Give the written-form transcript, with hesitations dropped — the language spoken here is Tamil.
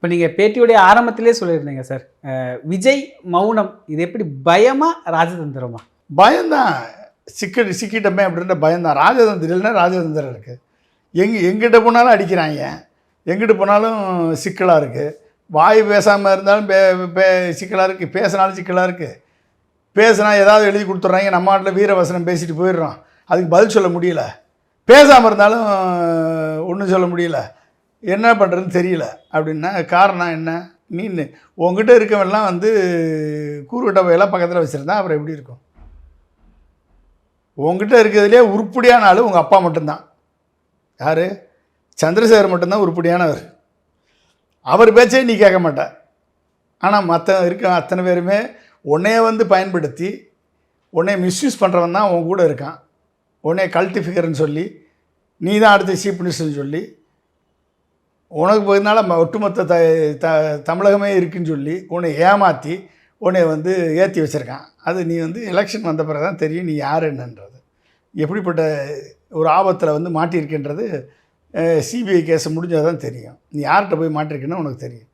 இப்போ நீங்கள் பேட்டியுடைய ஆரம்பத்திலே சொல்லியிருந்தீங்க சார், விஜய் மௌனம் இது எப்படி பயமா ராஜதந்திரமா? பயம்தான். சிக்கிட்டமே அப்படின்ற பயம்தான். ராஜதந்திரம் இல்லைன்னா ராஜதந்திரம் இருக்குது. எங்கிட்ட போனாலும் அடிக்கிறாங்க, எங்கிட்ட போனாலும் சிக்கலாக இருக்குது. வாய் பேசாமல் இருந்தாலும் சிக்கலாக இருக்குது, பேசினாலும் சிக்கலாக இருக்குது. பேசினா ஏதாவது எழுதி கொடுத்துட்றாங்க, நம்ம நாட்டில் வீரவசனம் பேசிட்டு போயிடுறோம், அதுக்கு பதில் சொல்ல முடியல. பேசாமல் இருந்தாலும் ஒன்றும் சொல்ல முடியல, என்ன பண்ணுறதுன்னு தெரியல. அப்படின்னா காரணம் என்ன? நீ உங்ககிட்ட இருக்கவெல்லாம் வந்து கூறுகட்ட வயலாம் பக்கத்தில் வச்சுருந்தா அப்புறம் எப்படி இருக்கும்? உங்ககிட்ட இருக்கிறதுலே உருப்படியான ஆள் உங்கள் அப்பா மட்டும்தான். யார்? சந்திரசேகர் மட்டும்தான் உருப்படியானவர். அவர் பேச்சே நீ கேட்க மாட்ட. ஆனால் மற்ற அத்தனை பேருமே உன்னைய வந்து பயன்படுத்தி உன்னைய மிஸ்யூஸ் பண்ணுறவன் தான் உன் கூட இருக்கான். உன்னைய கல்ட்டி ஃபிகர்னு சொல்லி, நீ தான் அடுத்த சீஃப் மினிஸ்டர்னு சொல்லி, உனக்கு போயிருந்தால ஒட்டுமொத்த தமிழகமே இருக்குன்னு சொல்லி உன்னை ஏமாற்றி உன்னை வந்து ஏற்றி வச்சுருக்கான். அது நீ வந்து எலெக்ஷன் வந்த பிறகு தான் தெரியும் நீ யார் என்னன்றது, எப்படிப்பட்ட ஒரு ஆபத்தில் வந்து மாட்டியிருக்கின்றது. சிபிஐ கேஸ் முடிஞ்சால் தான் தெரியும் நீ யார்கிட்ட போய் மாட்டிருக்குன்னு உனக்கு தெரியும்.